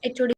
HOD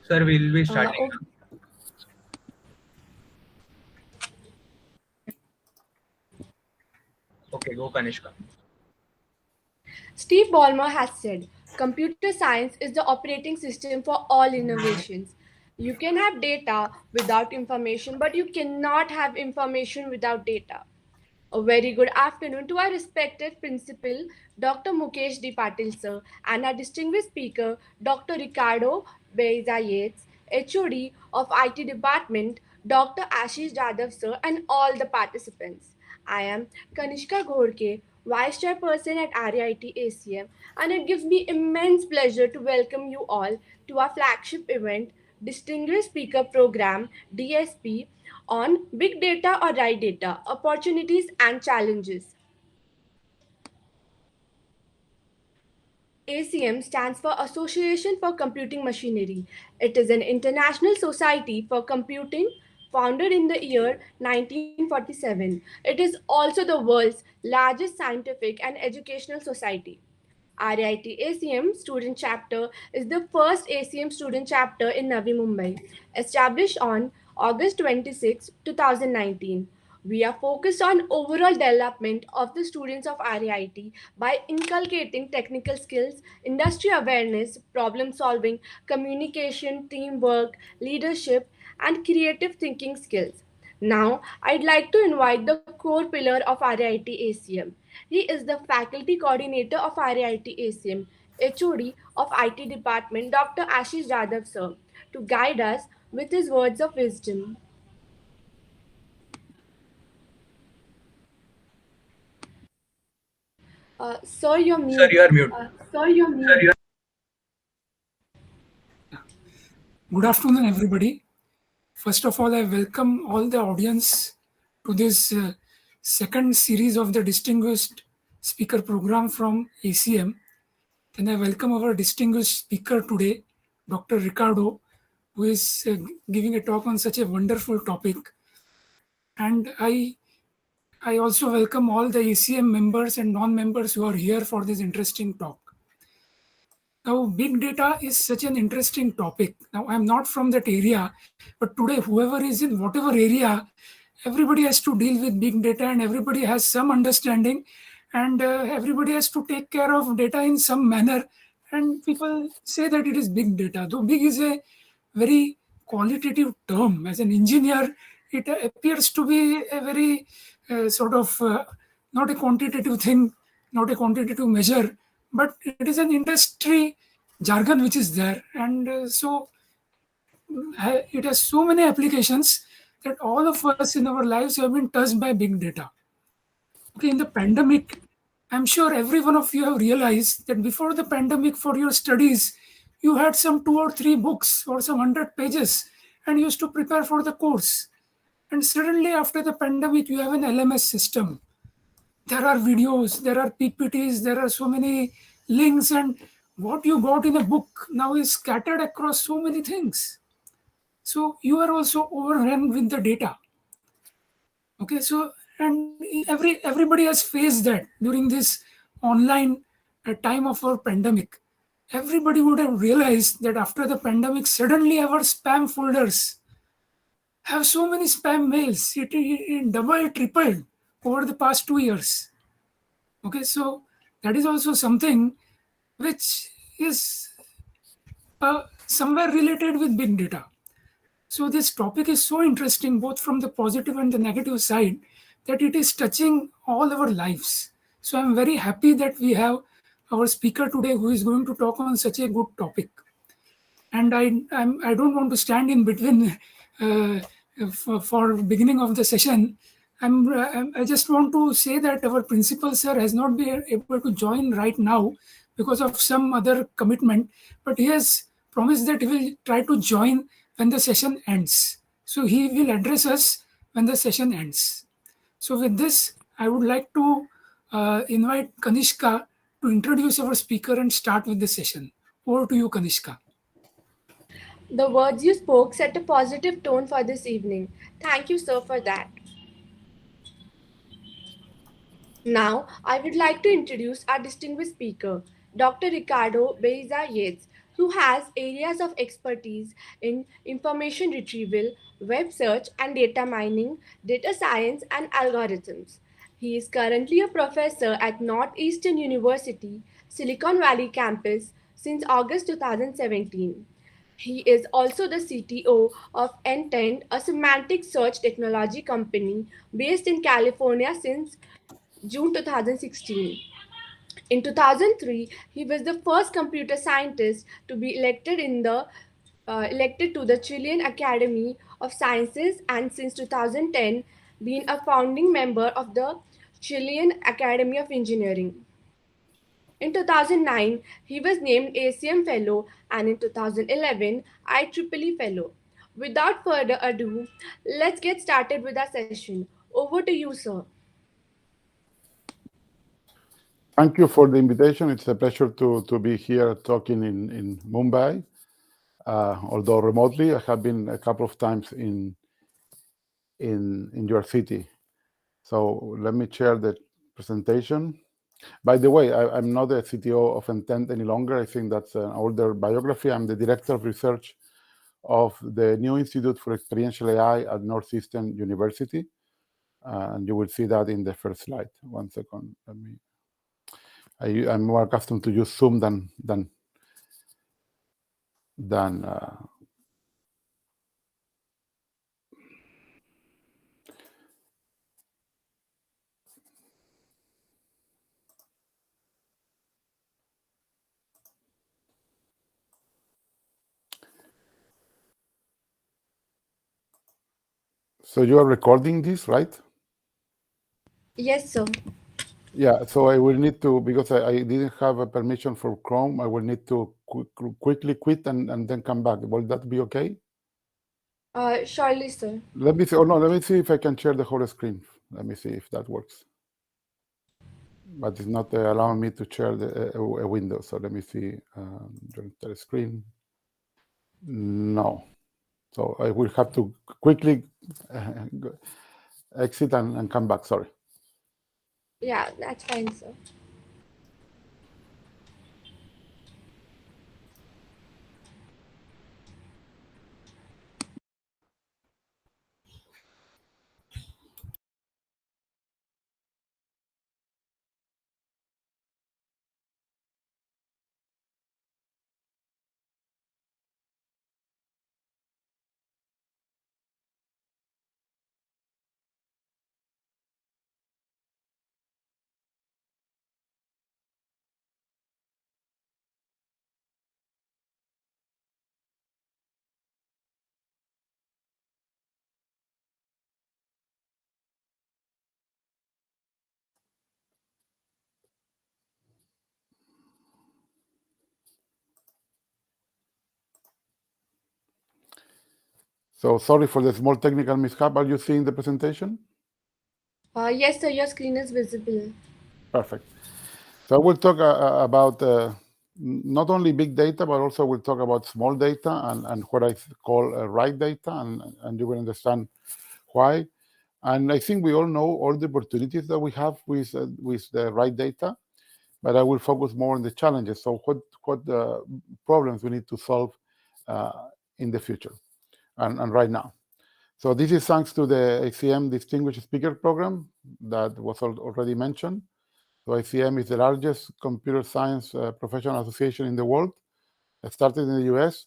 Sir, we'll be starting. Okay, go Kanishka. Steve Ballmer has said, computer science is the operating system for all innovations. You can have data without information, but you cannot have information without data. A very good afternoon to our respected principal, Dr. Mukesh D. Patil sir, and our distinguished speaker, Dr. Ricardo Baeza Yates, HOD of IT department, Dr. Ashish Jadhav sir, and all the participants. I am Kanishka Ghorke, Vice Chairperson at RAIT-ACM, and it gives me immense pleasure to welcome you all to our flagship event, Distinguished Speaker Program, DSP, on Big Data or Right Data, Opportunities and Challenges. ACM stands for Association for Computing Machinery. It is an international society for computing founded in the year 1947. It is also the world's largest scientific and educational society. RIT ACM Student Chapter is the first ACM student chapter in Navi Mumbai, established on August 26, 2019. We are focused on overall development of the students of RIT by inculcating technical skills, industry awareness, problem solving, communication, teamwork, leadership, and creative thinking skills. Now, I'd like to invite the core pillar of RIT ACM. He is the faculty coordinator of RIT ACM, HOD of IT department, Dr. Ashish Jadhav sir, to guide us with his words of wisdom. Sir, you're Sir, mute. you are mute. Good afternoon, everybody. First of all, I welcome all the audience to this second series of the Distinguished Speaker Program from ACM. And I welcome our distinguished speaker today, Dr. Ricardo, who is giving a talk on such a wonderful topic. And I also welcome all the ACM members and non-members who are here for this interesting talk. Now, big data is such an interesting topic. Now, I'm not from that area, but today, whoever is in whatever area, everybody has to deal with big data and everybody has some understanding and everybody has to take care of data in some manner. And people say that it is big data, though big is a very qualitative term. As an engineer, it appears to be a very not a quantitative thing, not a quantitative measure, but it is an industry jargon which is there. And it has so many applications that all of us in our lives have been touched by big data. Okay, in the pandemic, I'm sure every one of you have realized that before the pandemic, for your studies, you had some 2 or 3 books or some 100 pages and used to prepare for the course. And suddenly, after the pandemic, you have an LMS system. There are videos, there are PPTs, there are so many links, and what you got in a book now is scattered across so many things. So you are also overrun with the data. Okay, so and everybody has faced that during this online time of our pandemic. Everybody would have realized that after the pandemic, suddenly our spam folders have so many spam mails. It doubled, tripled over the past 2 years. Okay, so that is also something which is somewhere related with big data. So this topic is so interesting, both from the positive and the negative side, that it is touching all our lives. So I'm very happy that we have our speaker today who is going to talk on such a good topic. And I don't want to stand in between for beginning of the session. I just want to say that our principal sir has not been able to join right now because of some other commitment, but he has promised that he will try to join when the session ends. So he will address us when the session ends. So with this, I would like to invite Kanishka to introduce our speaker and start with the session. Over to you, Kanishka. The words you spoke set a positive tone for this evening. Thank you, sir, for that. Now, I would like to introduce our distinguished speaker, Dr. Ricardo Baeza Yates, who has areas of expertise in information retrieval, web search and data mining, data science, and algorithms. He is currently a professor at Northeastern University, Silicon Valley campus since August 2017. He is also the CTO of NTENT, a semantic search technology company based in California since June 2016. In 2003, he was the first computer scientist to be elected to the Chilean Academy of Sciences, and since 2010 been a founding member of the Chilean Academy of Engineering. In 2009, he was named ACM Fellow, and in 2011, IEEE Fellow. Without further ado, let's get started with our session. Over to you, sir. Thank you for the invitation. It's a pleasure to be here talking in Mumbai, although remotely. I have been a couple of times in your city. So let me share the presentation. By the way, I'm not the CTO of NTENT any longer. I think that's an older biography. I'm the director of research of the new Institute for Experiential AI at Northeastern University. And you will see that in the first slide. One second, let me. I'm more accustomed to use Zoom than So you are recording this, right? Yes, sir. Yeah, so I will need to, because I didn't have a permission for Chrome, I will need to quickly quit and then come back. Will that be okay? Surely, sir. Let me see. Oh no, let me see if I can share the whole screen. Let me see if that works. But it's not allowing me to share a window. So let me see. Join the screen. No. So I will have to quickly exit and come back. Sorry. Yeah, that's fine, sir. So sorry for the small technical mishap. Are you seeing the presentation? Yes, sir, your screen is visible. Perfect. So we'll talk about not only big data, but also we'll talk about small data and what I call right data, and you will understand why. And I think we all know all the opportunities that we have with the right data, but I will focus more on the challenges. So what problems we need to solve in the future and right now. So this is thanks to the ACM Distinguished Speaker Program that was already mentioned. So ACM is the largest computer science professional association in the world. It started in the US